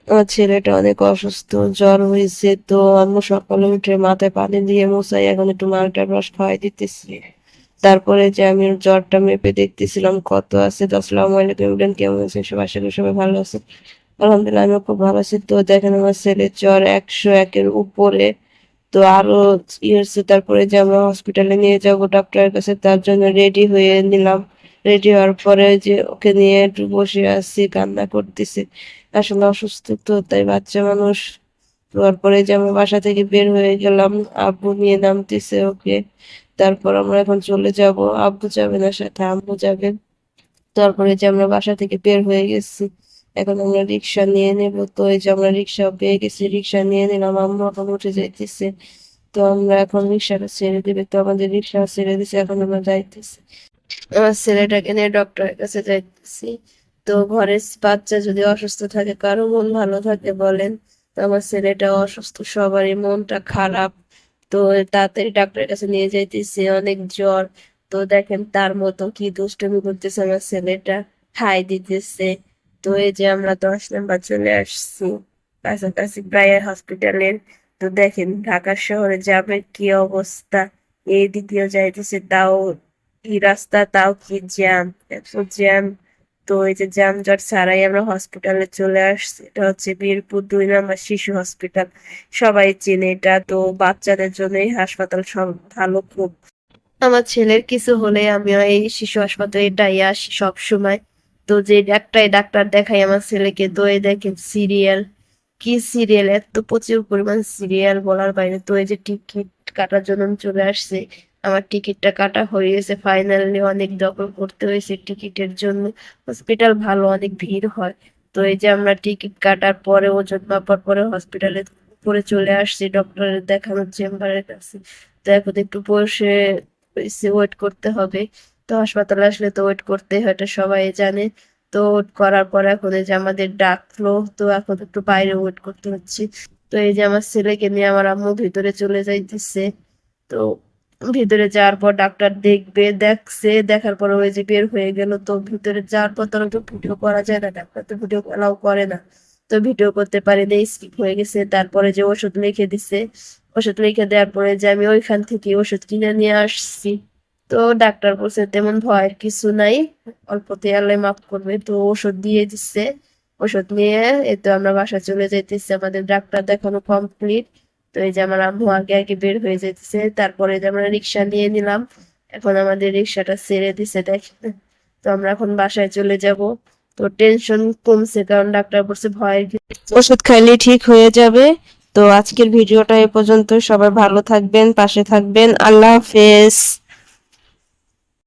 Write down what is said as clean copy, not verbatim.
আমার ছেলেটা অনেক অসুস্থ, জ্বর হয়েছে। তো আম্মু সকালে উঠে মাথায় পানি দিয়ে মুছাই এখন একটু মালটার রস খাওয়াই দিতেছি। তারপরে যে আমি ওর জ্বরটা মেপে দেখতেছিলাম কত আছে। তো আসসালামু আলাইকুম ইমরান, কেমন আছেন সবাই? আশা করি সবাই ভালো আছে। আলহামদুলিল্লাহ আমিও খুব ভালো আছি। তো দেখেন আমার ছেলের জ্বর 101-এর উপরে। তো আরো হচ্ছে, তারপরে যে আমরা হসপিটালে নিয়ে যাব ডক্টরের কাছে, তার জন্য রেডি হয়ে নিলাম। রেডি হওয়ার পরে যে ওকে নিয়ে একটু বসে আছি, কান্না করতেছে। আসলে অসুস্থ তো, তাই বাচ্চা মানুষ। তারপরে যে আমরা বাসা থেকে বের হয়ে গেলাম, আব্বু নিয়ে নামতেছে ওকে। তারপর আমরা এখন চলে যাব। আব্বু যাবে না, সাথে আম্মু যাবে। তারপরে যে আমরা বাসা থেকে বের হয়ে গেছি, এখন আমরা রিক্সা নিয়ে নেব। তো এই যে আমরা রিক্সা পেয়ে গেছি, রিক্সা নিয়ে নিলাম, আম্মু এখন উঠে যাইতেছে। তো আমরা এখন রিক্সাটা ছেড়ে দিবে, তো আমাদের রিক্সা ছেড়ে দিছে, এখন আমরা যাইতেছি। আমার ছেলেটাকে নিয়ে ডক্টরের কাছে যাইতেছি। তো ঘরের বাচ্চা যদি অসুস্থ থাকে, কারো মন ভালো থাকে বলেন? তো আমার ছেলেটা অসুস্থ, সবারই মনটা খারাপ। তো তাড়াতাড়ি ডাক্তারের কাছে নিয়ে যাইতেছি, অনেক জ্বর। তো দেখেন তার মতো কি দুষ্টুমি করতেছে আমার ছেলেটা, খাই দিতেছে। তো এই যে আমরা 10 নাম্বার চলে আসছি, কাছাকাছি প্রায় হসপিটালের। তো দেখেন ঢাকা শহরে জ্যামের কি অবস্থা, এই দিকেও যাইতেছে, তাও কি রাস্তা, তাও কি জ্যাম, এত জ্যাম। তো এই যে জ্যাম জট ছাড়াই আমরা হসপিটালে চলে আসছি। এটা হচ্ছে বীরপুর 2 নাম্বার শিশু হসপিটাল, সবাই চেনে এটা। তো বাচ্চাদের জন্য এই হাসপাতাল সব ভালো খুব। আমার ছেলের কিছু হলে আমি এই শিশু হাসপাতালে এটাই আসি সব সময়। তো যে একটাই ডাক্তার দেখাই আমার ছেলেকে। তো এই দেখেন সিরিয়াল, কি সিরিয়াল, এত প্রচুর পরিমাণ সিরিয়াল বলার বাইরে। তো এই যে টিকিট কাটার জন্য আমি চলে আসছি, আমার টিকিটটা কাটা হয়ে গেছে ফাইনালি। অনেক দখল করতে হয়েছে টিকিটের জন্য, হসপিটাল ভালো, অনেক ভিড় হয়। তো এই যে আমরা টিকিট কাটার পরে ওজন মাপার পরে হসপিটালে উপরে চলে আসছি ডক্টরের দেখানোর চেম্বারের কাছে। তো এখন একটু বসে ওয়েট করতে হবে। তো হাসপাতালে আসলে তো ওয়েট করতেই হয়, এটা সবাই জানে। তো ওয়েট করার পর এখন এই যে আমাদের ডাকলো, তো এখন একটু বাইরে ওয়েট করতে হচ্ছে। তো এই যে আমার ছেলেকে নিয়ে আমার আম্মু ভিতরে চলে যাইতেছে। তো ভিতরে যাওয়ার পর ডাক্তার দেখবে, দেখছে, দেখার পর ওই যে বের হয়ে গেল। তো ভিতরে যাওয়ার পর তো ভিডিও করা যায় না, ডাক্তার তো ভিডিও এলাও করে না। তো ভিডিও করতে পারি না, স্কিপ হয়ে গেছে। তারপরে যে ওষুধ লিখে দিছে, ওষুধ লিখে দেওয়ার পরে যে আমি ওইখান থেকে ওষুধ কিনে নিয়ে আসছি। তো ডাক্তার বলছে তেমন ভয়ের কিছু নাই, অল্পতে আল্লাহ মাফ করবে। তো ওষুধ দিয়ে দিচ্ছে, ওষুধ নিয়ে এই তো আমরা বাসা চলে যাইতেছি, আমাদের ডাক্তার দেখানো কমপ্লিট। তো এই যে আমার আম্মু আগে আগে বের হয়ে যাইতেছে। তারপরে যে আমরা রিক্সা নিয়ে নিলাম, এখন আমাদের রিক্সাটা ছেড়ে দিছে দেখেন। তো আমরা এখন বাসায় চলে যাব। তো টেনশন কমছে, কারণ ডাক্তার বলছে ভয়ের ওষুধ খাইলে ঠিক হয়ে যাবে। তো আজকের ভিডিওটা এ পর্যন্ত, সবাই ভালো থাকবেন, পাশে থাকবেন, আল্লাহ হাফেজ।